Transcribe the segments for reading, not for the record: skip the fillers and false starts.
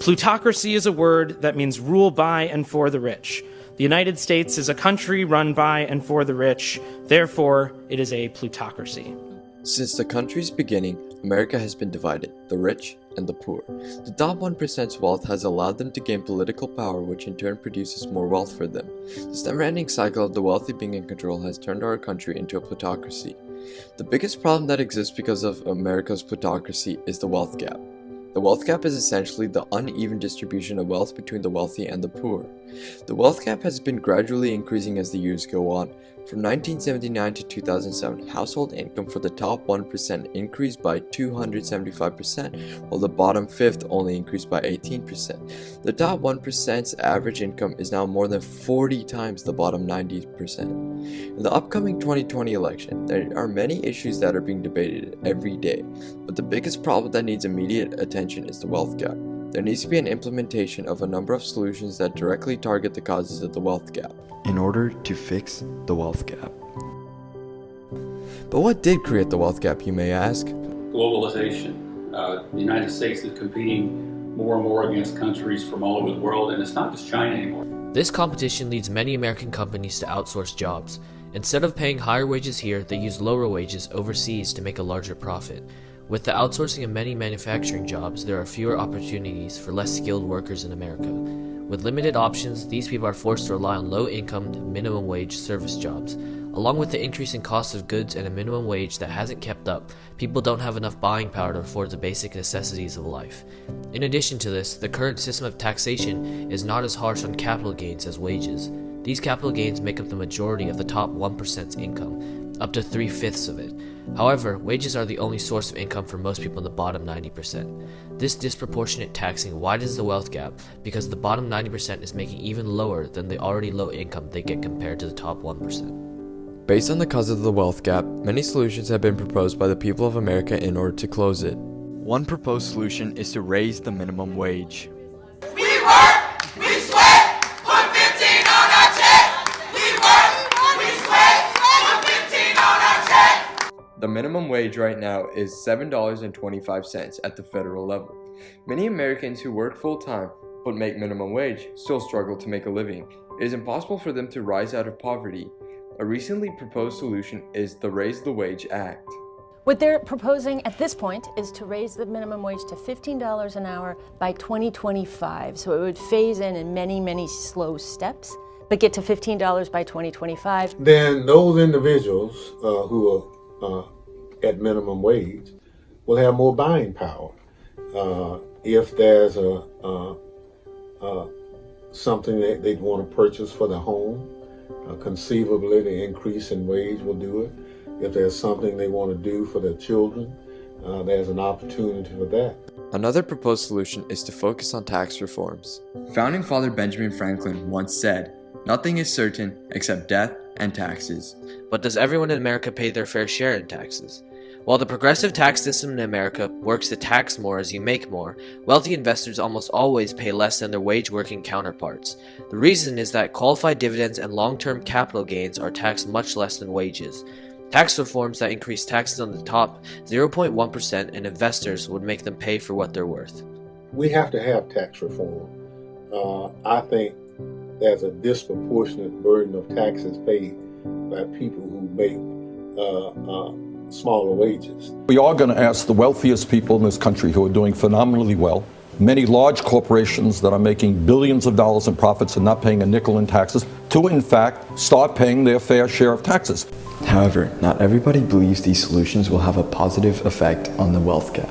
Plutocracy is a word that means rule by and for the rich. The United States is a country run by and for the rich. Therefore, it is a plutocracy. Since the country's beginning, America has been divided, the rich and the poor. The top 1%'s wealth has allowed them to gain political power, which in turn produces more wealth for them. This never-ending cycle of the wealthy being in control has turned our country into a plutocracy. The biggest problem that exists because of America's plutocracy is the wealth gap. The wealth gap is essentially the uneven distribution of wealth between the wealthy and the poor. The wealth gap has been gradually increasing as the years go on. From 1979 to 2007, household income for the top 1% increased by 275%, while the bottom fifth only increased by 18%. The top 1%'s average income is now more than 40 times the bottom 90%. In the upcoming 2020 election, there are many issues that are being debated every day, but the biggest problem that needs immediate attention is the wealth gap. There needs to be an implementation of a number of solutions that directly target the causes of the wealth gap in order to fix the wealth gap. But what did create the wealth gap, you may ask? Globalization. The United States is competing more and more against countries from all over the world, and it's not just China anymore. This competition leads many American companies to outsource jobs. Instead of paying higher wages here, they use lower wages overseas to make a larger profit. With the outsourcing of many manufacturing jobs, there are fewer opportunities for less skilled workers in America. With limited options, these people are forced to rely on low-income, minimum-wage service jobs. Along with the increasing cost of goods and a minimum wage that hasn't kept up, people don't have enough buying power to afford the basic necessities of life. In addition to this, the current system of taxation is not as harsh on capital gains as wages. These capital gains make up the majority of the top 1%'s income, up to 3/5 of it. However, wages are the only source of income for most people in the bottom 90%. This disproportionate taxing widens the wealth gap because the bottom 90% is making even lower than the already low income they get compared to the top 1%. Based on the cause of the wealth gap, many solutions have been proposed by the people of America in order to close it. One proposed solution is to raise the minimum wage. We work, we sweat, put 15 on our check. We work, we sweat, put 15 on our check. The minimum wage right now is $7.25 at the federal level. Many Americans who work full-time but make minimum wage still struggle to make a living. It is impossible for them to rise out of poverty. A recently proposed solution is the Raise the Wage Act. What they're proposing at this point is to raise the minimum wage to $15 an hour by 2025. So it would phase in many, many slow steps, but get to $15 by 2025. Then those individuals who are at minimum wage will have more buying power. If there's something that they'd want to purchase for their home, conceivably the increase in wage will do it. If there's something they want to do for their children, there's an opportunity for that. Another proposed solution is to focus on tax reforms. Founding Father Benjamin Franklin once said, "Nothing is certain except death and taxes." But does everyone in America pay their fair share in taxes? While the progressive tax system in America works to tax more as you make more, wealthy investors almost always pay less than their wage-working counterparts. The reason is that qualified dividends and long-term capital gains are taxed much less than wages. Tax reforms that increase taxes on the top 0.1% and investors would make them pay for what they're worth. We have to have tax reform. I think there's a disproportionate burden of taxes paid by people who make smaller wages. We are going to ask the wealthiest people in this country who are doing phenomenally well, many large corporations that are making billions of dollars in profits and not paying a nickel in taxes, to in fact start paying their fair share of taxes. However, not everybody believes these solutions will have a positive effect on the wealth gap.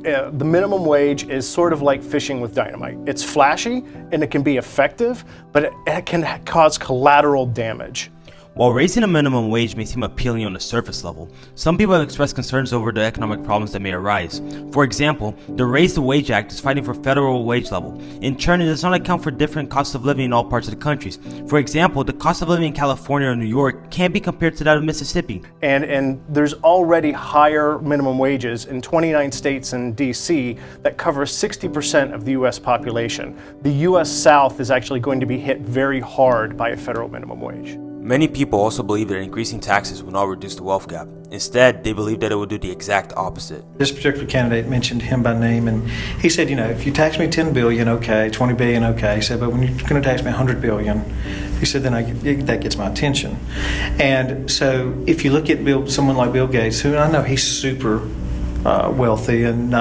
The minimum wage is sort of like fishing with dynamite. It's flashy and it can be effective, but it can cause collateral damage. While raising a minimum wage may seem appealing on the surface level, some people have expressed concerns over the economic problems that may arise. For example, the Raise the Wage Act is fighting for federal wage level. In turn, it does not account for different costs of living in all parts of the countries. For example, the cost of living in California or New York can't be compared to that of Mississippi. And there's already higher minimum wages in 29 states and DC that cover 60% of the US population. The US South is actually going to be hit very hard by a federal minimum wage. Many people also believe that increasing taxes will not reduce the wealth gap. Instead, they believe that it will do the exact opposite. This particular candidate mentioned him by name, and he said, if you tax me 10 billion, okay, 20 billion, okay. He said, but when you're going to tax me 100 billion, he said, then that gets my attention. And so if you look at someone like Bill Gates, who I know he's super wealthy and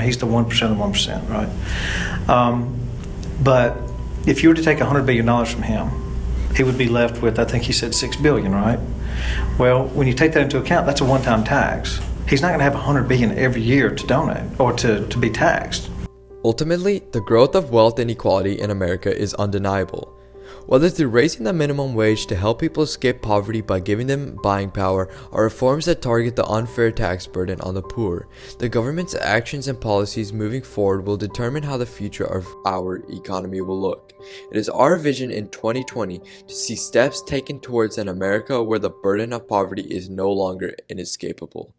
he's the 1% of the 1%, right? But if you were to take $100 billion from him, he would be left with, I think he said $6 billion, right? Well, when you take that into account, that's a one-time tax. He's not going to have $100 billion every year to donate or to be taxed. Ultimately, the growth of wealth inequality in America is undeniable. Whether through raising the minimum wage to help people escape poverty by giving them buying power, or reforms that target the unfair tax burden on the poor, the government's actions and policies moving forward will determine how the future of our economy will look. It is our vision in 2020 to see steps taken towards an America where the burden of poverty is no longer inescapable.